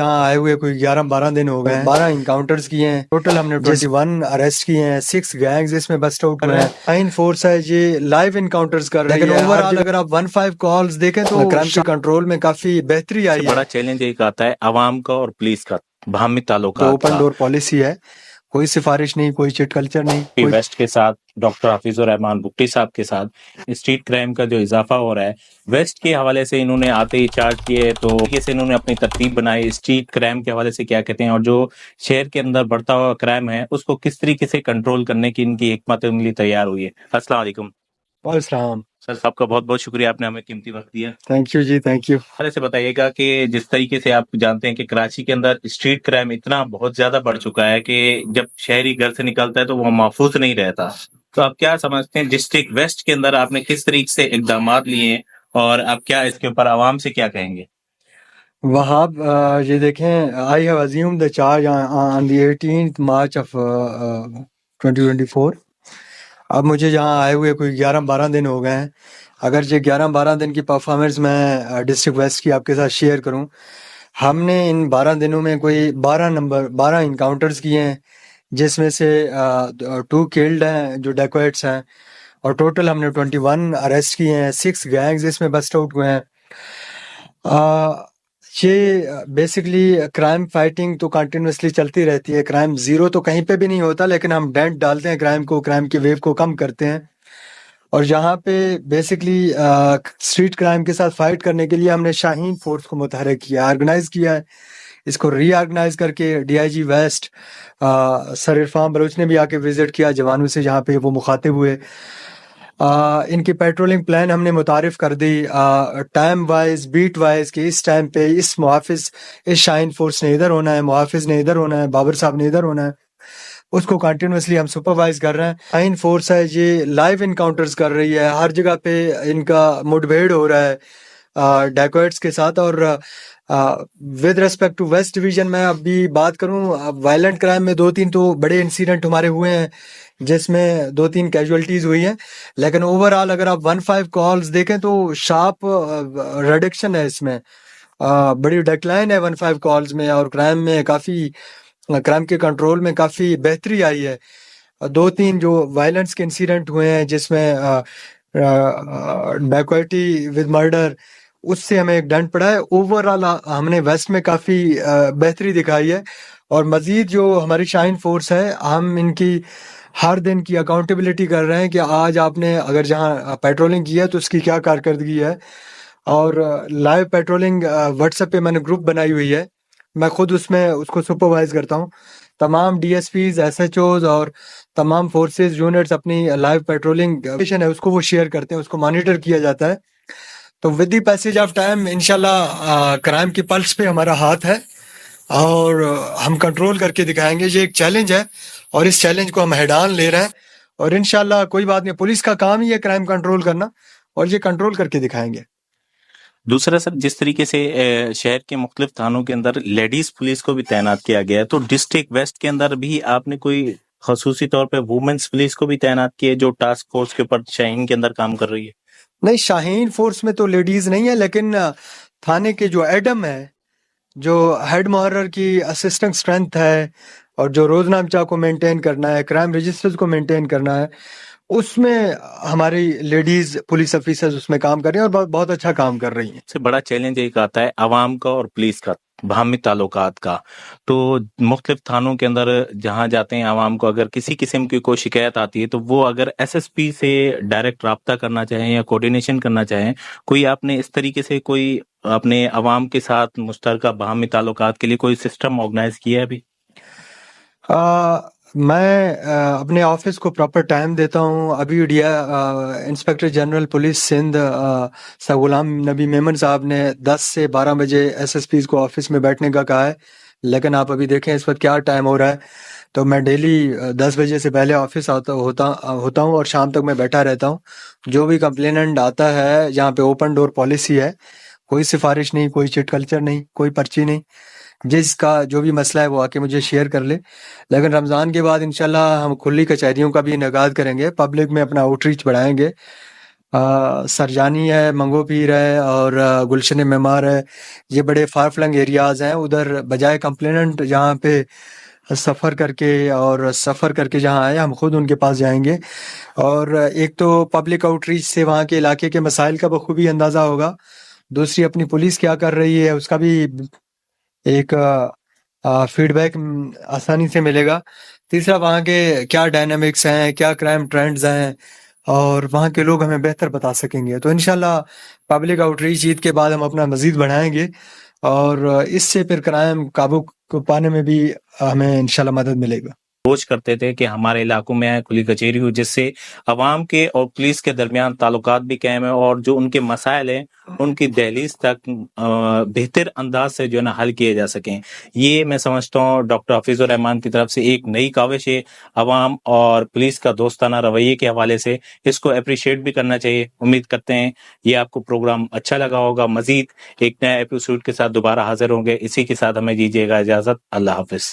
یہاں آئے ہوئے کوئی 11-12 دن ہو گئے ہیں. 12 انکاؤنٹرز کیے ہیں. ٹوٹل ہم نے 21 اریسٹ کیے ہیں. 6 گینگز اس میں بسٹ آؤٹ ہوئے ہیں. فائن فورس ہے یہ لائیو انکاؤنٹرز کر رہی ہے. لیکن اوور آل اگر آپ 15 کالز دیکھیں تو کرائم کے کنٹرول میں کافی بہتری آئی ہے. بڑا چیلنج ایک آتا ہے عوام کا اور پولیس کا باہمی تعلقات تو اوپن کا. ڈور پالیسی ہے. کوئی سفارش نہیں, کوئی چٹ کلچر نہیں. ویسٹ کے ساتھ ڈاکٹر حافظ الرحمان بگٹی صاحب کے ساتھ اسٹریٹ کرائم کا جو اضافہ ہو رہا ہے ویسٹ کے حوالے سے انہوں نے آتے ہی چارج کیے تو سے انہوں نے اپنی ترتیب بنائی. اسٹریٹ کرائم کے حوالے سے کیا کہتے ہیں اور جو شہر کے اندر بڑھتا ہوا کرائم ہے اس کو کس طریقے سے کنٹرول کرنے کی ان کی حکمت عملی تیار ہوئی ہے. السلام علیکم. وعلیکم السلام. سر آپ کا بہت بہت شکریہ, آپ نے ہمیں قیمتی وقت دیا. تھینک یو جی, تھینک یو. حوالے سے بتائیے گا کہ جس طریقے سے آپ جانتے ہیں کہ کراچی کے اندر اسٹریٹ کرائم اتنا بہت زیادہ بڑھ چکا ہے کہ جب شہری گھر سے نکلتا ہے تو وہ محفوظ نہیں رہتا, تو آپ کیا سمجھتے ہیں ڈسٹرکٹ ویسٹ کے اندر آپ نے کس طریقے سے اقدامات لیے ہیں اور آپ کیا اس کے اوپر عوام سے کیا کہیں گے؟ وہاب یہ دیکھیں, I have assumed the charge on the 18th March of 2024. اب مجھے یہاں آئے ہوئے کوئی 11-12 دن ہو گئے ہیں. اگر یہ 11-12 دن کی پرفارمنس میں ڈسٹرکٹ ویسٹ کی آپ کے ساتھ شیئر کروں, ہم نے ان 12 دنوں میں کوئی 12 انکاؤنٹرز کیے ہیں, جس میں سے 2 کلڈ ہیں جو ڈیکویٹس ہیں, اور ٹوٹل ہم نے 21 اریسٹ کیے ہیں. 6 گینگز اس میں بسٹ آؤٹ ہوئے ہیں. یہ بیسکلی کرائم فائٹنگ تو کنٹینیوسلی چلتی رہتی ہے. کرائم زیرو تو کہیں پہ بھی نہیں ہوتا, لیکن ہم ڈینٹ ڈالتے ہیں کرائم کو, کرائم کی ویو کو کم کرتے ہیں. اور یہاں پہ بیسکلی اسٹریٹ کرائم کے ساتھ فائٹ کرنے کے لیے ہم نے شاہین فورس کو متحرک کیا, آرگنائز کیا ہے. اس کو ری آرگنائز کر کے DIG ویسٹ سر عرفان بلوچ نے بھی آ کے وزٹ کیا جوانوں سے, جہاں پہ وہ مخاطب ہوئے. ان کی پیٹرولنگ پلان ہم نے متعارف کر دی ٹائم وائز, بیٹ وائز, کہ اس ٹائم پہ اس محافظ, اس شاہین فورس نے ادھر ہونا ہے, محافظ نے ادھر ہونا ہے, بابر صاحب نے ادھر ہونا ہے. اس کو کنٹینیوسلی ہم سپروائز کر رہے ہیں. شاہین فورس ہے یہ لائیو انکاؤنٹرز کر رہی ہے. ہر جگہ پہ ان کا مڈ بھیڑ ہو رہا ہے ڈیکویٹس کے ساتھ. اور with respect to west division میں ابھی بات کروں, وائلنٹ کرائم میں 2-3 تو بڑے انسیڈنٹ ہمارے ہوئے ہیں جس میں 2-3 کیجولٹیز ہوئی ہیں. لیکن اوور آل اگر آپ 15 کالز دیکھیں تو شارپ ریڈکشن ہے اس میں, بڑی ڈیکلائن ہے 15 کالز میں, اور کرائم میں کافی, کرائم کے کنٹرول میں کافی بہتری آئی ہے. 2-3 جو وائلنس کے انسیڈنٹ ہوئے ہیں جس میں ڈیکویٹی ود مرڈر, اس سے ہمیں ایک ڈنٹ پڑا ہے. اوور آل ہم نے ویسٹ میں کافی بہتری دکھائی ہے. اور مزید جو ہماری شاہین فورس ہے, ہم ان کی ہر دن کی اکاؤنٹیبلٹی کر رہے ہیں کہ آج آپ نے اگر جہاں پیٹرولنگ کی ہے تو اس کی کیا کارکردگی ہے. اور لائیو پیٹرولنگ واٹس ایپ پہ میں نے گروپ بنائی ہوئی ہے, میں خود اس میں اس کو سپروائز کرتا ہوں. تمام DSPs, SHOs اور تمام فورسز یونٹس اپنی لائیو پیٹرولنگ ہے اس کو وہ شیئر کرتے ہیں, اس کو مانیٹر کیا جاتا ہے. تو with the passage of time انشاءاللہ کرائم کی پلس پہ ہمارا ہاتھ ہے اور ہم کنٹرول کر کے دکھائیں گے. یہ ایک چیلنج ہے اور اس چیلنج کو ہم ہیڈ آن لے رہے ہیں, اور انشاءاللہ کوئی بات نہیں, پولیس کا کام ہی ہے کرائم کنٹرول کرنا, اور یہ کنٹرول کر کے دکھائیں گے. دوسرا سر, جس طریقے سے شہر کے مختلف تھانوں کے اندر لیڈیز پولیس کو بھی تعینات کیا گیا ہے, تو ڈسٹرکٹ ویسٹ کے اندر بھی آپ نے کوئی خصوصی طور پہ وومنس پولیس کو بھی تعینات کی ہے جو ٹاسک فورس کے اوپر شاہین کے اندر کام کر رہی ہے؟ نہیں, شاہین فورس میں تو لیڈیز نہیں ہے, لیکن تھانے کے جو ایڈم ہے, جو ہیڈ محرر کی اسسٹنٹ اسٹرینتھ ہے, اور جو روزنامچہ کو مینٹین کرنا ہے, کرائم رجسٹرز کو مینٹین کرنا ہے, اس میں ہماری لیڈیز پولیس افیسرز اس میں کام کر رہی ہیں اور بہت اچھا کام کر رہی ہیں. سے بڑا چیلنج ایک آتا ہے عوام کا اور پولیس کا باہمی تعلقات کا. تو مختلف تھانوں کے اندر جہاں جاتے ہیں عوام کو اگر کسی قسم کی کوئی شکایت آتی ہے تو وہ اگر SSP سے ڈائریکٹ رابطہ کرنا چاہیں یا کوارڈینیشن کرنا چاہیں, کوئی آپ نے اس طریقے سے کوئی اپنے عوام کے ساتھ مشترکہ باہمی تعلقات کے لیے کوئی سسٹم آرگنائز کیا ہے ابھی؟ میں اپنے آفس کو پراپر ٹائم دیتا ہوں. ابھی انسپیکٹر جنرل پولیس سندھ سر غلام نبی میمن صاحب نے 10 سے 12 بجے SSPs کو آفس میں بیٹھنے کا کہا ہے, لیکن آپ ابھی دیکھیں اس وقت کیا ٹائم ہو رہا ہے. تو میں ڈیلی 10 بجے سے پہلے آفس ہوتا ہوں اور شام تک میں بیٹھا رہتا ہوں. جو بھی کمپلیننٹ آتا ہے, یہاں پہ اوپن ڈور پالیسی ہے, کوئی سفارش نہیں, کوئی چٹ کلچر نہیں, کوئی پرچی نہیں. جس کا جو بھی مسئلہ ہے وہ آ کے مجھے شیئر کر لے. لیکن رمضان کے بعد انشاءاللہ ہم کھلی کچہریوں کا بھی انعقاد کریں گے, پبلک میں اپنا آؤٹ ریچ بڑھائیں گے. سرجانی ہے، منگو پیر ہے اور گلشن معمار ہے، یہ بڑے فار فلنگ ایریاز ہیں. ادھر بجائے کمپلیننٹ جہاں پہ سفر کر کے جہاں آئے، ہم خود ان کے پاس جائیں گے. اور ایک تو پبلک آؤٹ ریچ سے وہاں کے علاقے کے مسائل کا بخوبی اندازہ ہوگا، دوسری اپنی پولیس کیا کر رہی ہے اس کا بھی ایک فیڈ بیک آسانی سے ملے گا. تیسرا وہاں کے کیا ڈائنامکس ہیں، کیا کرائم ٹرینڈز ہیں، اور وہاں کے لوگ ہمیں بہتر بتا سکیں گے. تو انشاءاللہ پبلک آؤٹ ریچ عید کے بعد ہم اپنا مزید بڑھائیں گے، اور اس سے پھر کرائم قابو کو پانے میں بھی ہمیں انشاءاللہ مدد ملے گا. کوشش کرتے تھے کہ ہمارے علاقوں میں کھلی کچہری ہو، جس سے عوام کے اور پولیس کے درمیان تعلقات بھی قائم ہیں، اور جو ان کے مسائل ہیں ان کی دہلیز تک بہتر انداز سے جو ہے نا حل کیے جا سکیں. یہ میں سمجھتا ہوں ڈاکٹر حفیظ الرحمان کی طرف سے ایک نئی کاوش ہے عوام اور پولیس کا دوستانہ رویے کے حوالے سے. اس کو اپریشیٹ بھی کرنا چاہیے. امید کرتے ہیں یہ آپ کو پروگرام اچھا لگا ہوگا. مزید ایک نیا ایپیسوڈ کے ساتھ دوبارہ حاضر ہوں گے. اسی کے ساتھ ہمیں دیجیے گا اجازت. اللہ حافظ.